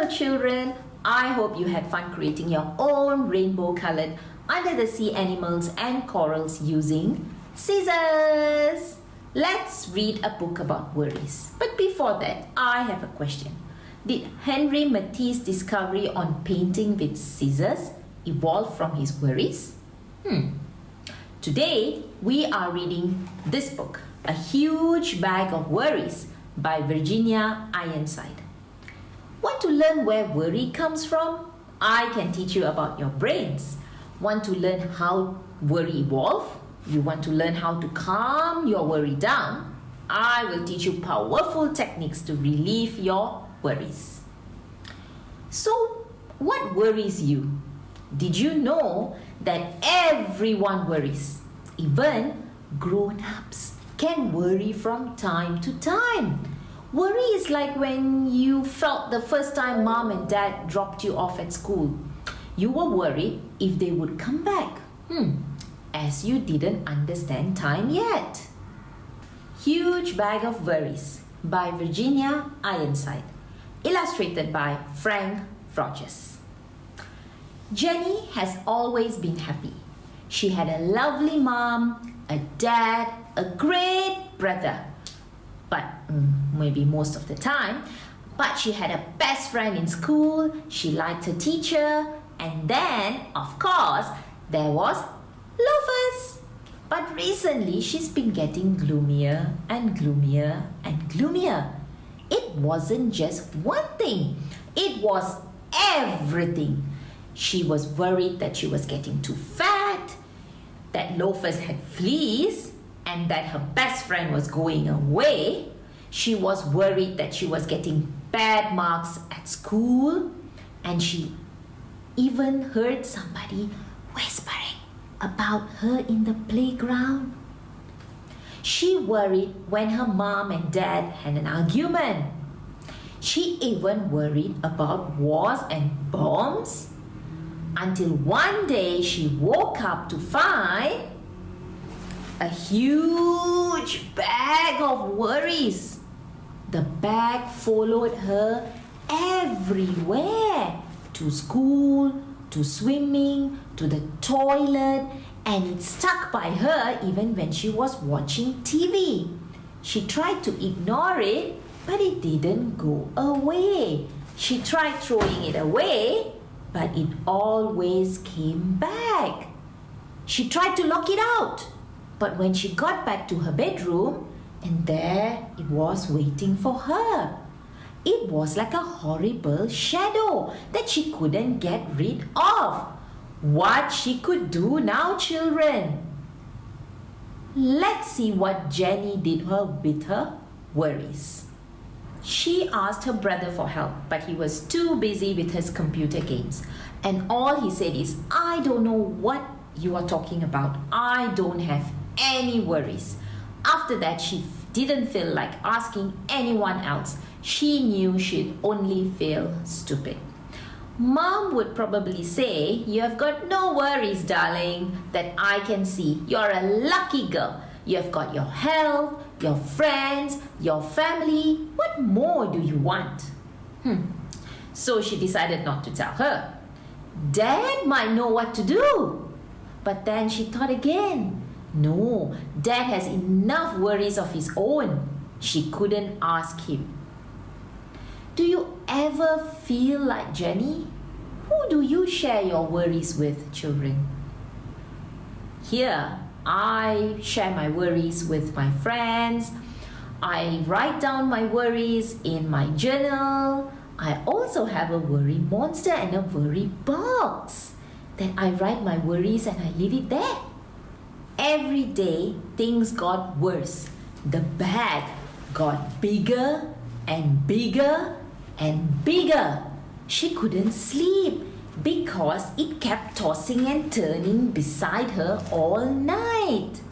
Hello children, I hope you had fun creating your own rainbow colored under the sea animals and corals using scissors. Let's read a book about worries. But before that, I have a question. Did Henry Matisse's discovery on painting with scissors evolve from his worries? Today, we are reading this book, A Huge Bag of Worries by Virginia Ironside. Want to learn where worry comes from? I can teach you about your brains. Want to learn how worry evolved? You want to learn how to calm your worry down? I will teach you powerful techniques to relieve your worries. So, what worries you? Did you know that everyone worries? Even grown-ups can worry from time to time. Worry is like when you felt the first time mom and dad dropped you off at school. You were worried if they would come back. As you didn't understand time yet. Huge Bag of Worries by Virginia Ironside. Illustrated by Rodgers. Jenny has always been happy. She had a lovely mom, a dad, a great brother. But maybe most of the time. But she had a best friend in school, she liked her teacher, and then, of course, there was Loafers. But recently, she's been getting gloomier and gloomier and gloomier. It wasn't just one thing. It was everything. She was worried that she was getting too fat, that Loafers had fleas, and that her best friend was going away. She was worried that she was getting bad marks at school, and she even heard somebody whispering about her in the playground. She worried when her mom and dad had an argument. She even worried about wars and bombs, until one day she woke up to find a huge bag of worries. The bag followed her everywhere, to school, to swimming, to the toilet, and it stuck by her even when she was watching TV. She tried to ignore it, but it didn't go away. She tried throwing it away, but it always came back. She tried to lock it out, but when she got back to her bedroom, and there it was waiting for her. It was like a horrible shadow that she couldn't get rid of. What she could do now, children? Let's see what Jenny did with her worries. She asked her brother for help, but he was too busy with his computer games. And all he said is, I don't know what you are talking about. I don't have any worries. After that, she didn't feel like asking anyone else. She knew she'd only feel stupid. Mom would probably say, you have got no worries, darling, that I can see. You're a lucky girl. You have got your health, your friends, your family. What more do you want? So she decided not to tell her. Dad might know what to do. But then she thought again. No, Dad has enough worries of his own. She couldn't ask him. Do you ever feel like Jenny? Who do you share your worries with, children? Here, I share my worries with my friends. I write down my worries in my journal. I also have a worry monster and a worry box. Then I write my worries and I leave it there. Every day, things got worse. The bag got bigger and bigger and bigger. She couldn't sleep because it kept tossing and turning beside her all night.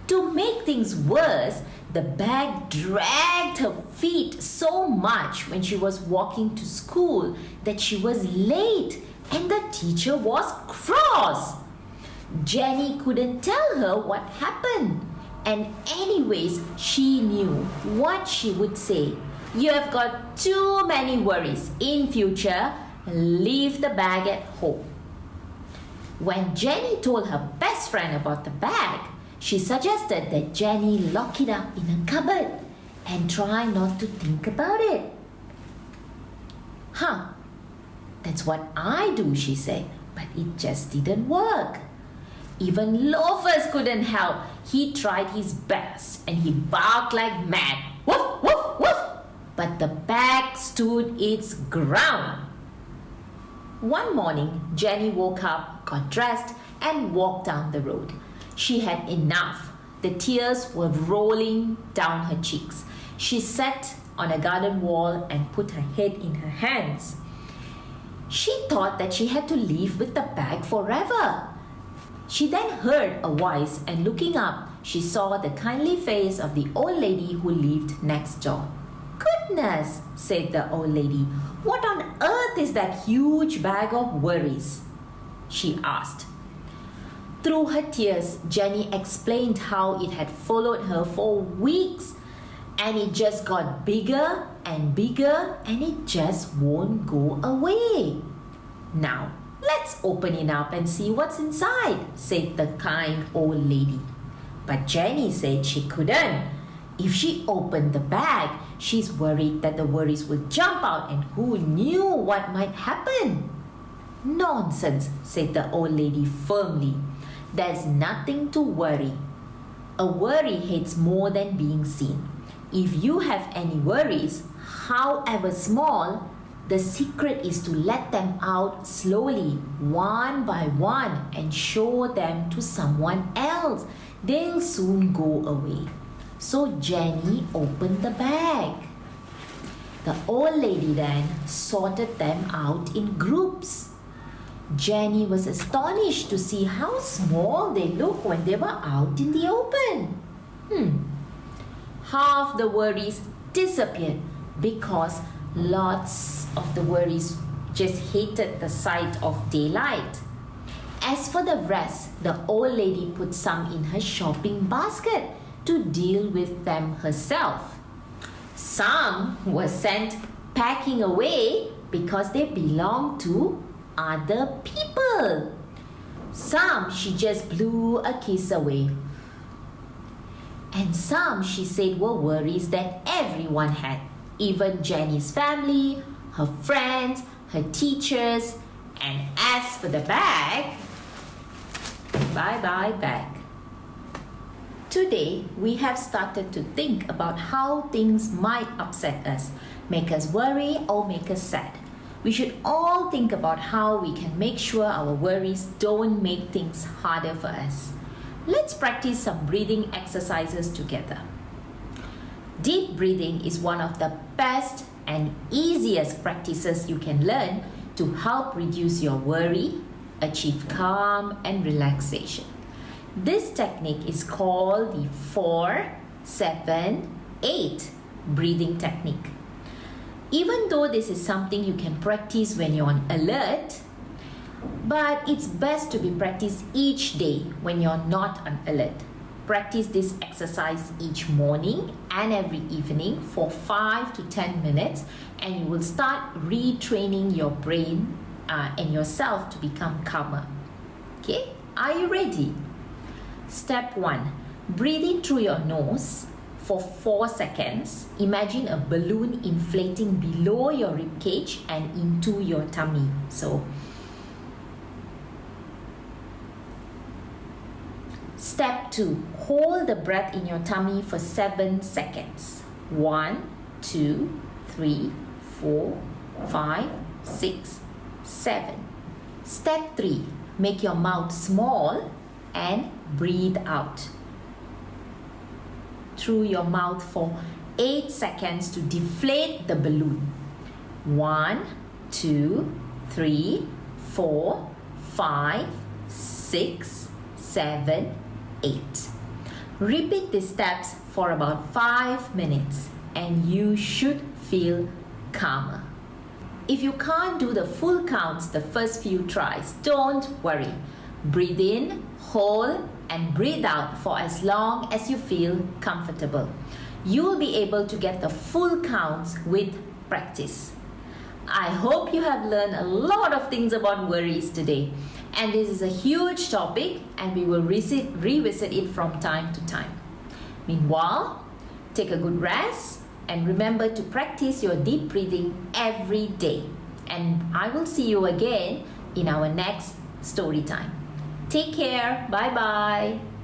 To make things worse, the bag dragged her feet so much when she was walking to school that she was late and the teacher was cross. Jenny couldn't tell her what happened. And anyways, she knew what she would say. You have got too many worries. In future, leave the bag at home. When Jenny told her best friend about the bag, she suggested that Jenny lock it up in a cupboard and try not to think about it. That's what I do, she said, but it just didn't work. Even Loafers couldn't help. He tried his best and he barked like mad. Woof, woof, woof. But the bag stood its ground. One morning, Jenny woke up, got dressed, and walked down the road. She had enough. The tears were rolling down her cheeks. She sat on a garden wall and put her head in her hands. She thought that she had to live with the bag forever. She then heard a voice, and looking up, she saw the kindly face of the old lady who lived next door. "Goodness," said the old lady, "what on earth is that huge bag of worries?" she asked. Through her tears, Jenny explained how it had followed her for weeks, and it just got bigger and bigger, and it just won't go away. "Now, let's open it up and see what's inside," said the kind old lady. But Jenny said she couldn't. If she opened the bag, she's worried that the worries would jump out, and who knew what might happen. "Nonsense," said the old lady firmly. "There's nothing to worry. A worry hates more than being seen. If you have any worries, however small, the secret is to let them out slowly, one by one, and show them to someone else. They'll soon go away." So Jenny opened the bag. The old lady then sorted them out in groups. Jenny was astonished to see how small they looked when they were out in the open. Half the worries disappeared because lots of the worries just hated the sight of daylight. As for the rest, the old lady put some in her shopping basket to deal with them herself. Some were sent packing away because they belonged to other people. Some she just blew a kiss away. And some she said were worries that everyone had, even Jenny's family, her friends, her teachers. And as for the bag, bye-bye bag. Today, we have started to think about how things might upset us, make us worry or make us sad. We should all think about how we can make sure our worries don't make things harder for us. Let's practice some breathing exercises together. Deep breathing is one of the best and easiest practices you can learn to help reduce your worry, achieve calm and relaxation. This technique is called the 4-7-8 breathing technique. Even though this is something you can practice when you're on alert, but it's best to be practiced each day when you're not on alert. Practice this exercise each morning and every evening for 5 to 10 minutes, and you will start retraining your brain and yourself to become calmer. Okay, are you ready? Step 1. Breathe in through your nose for 4 seconds. Imagine a balloon inflating below your rib cage and into your tummy. So, Step 2. Hold the breath in your tummy for 7 seconds. 1, 2, 3, 4, 5, 6, 7. Step 3. Make your mouth small and breathe out through your mouth for 8 seconds to deflate the balloon. 1, 2, 3, 4, 5, 6, 7, 8. Repeat these steps for about 5 minutes and you should feel calmer. If you can't do the full counts the first few tries, don't worry. Breathe in, hold and breathe out for as long as you feel comfortable. you will be able to get the full counts with practice. I hope you have learned a lot of things about worries today. And this is a huge topic and we will revisit it from time to time. Meanwhile, take a good rest and remember to practice your deep breathing every day. And I will see you again in our next story time. Take care. Bye bye.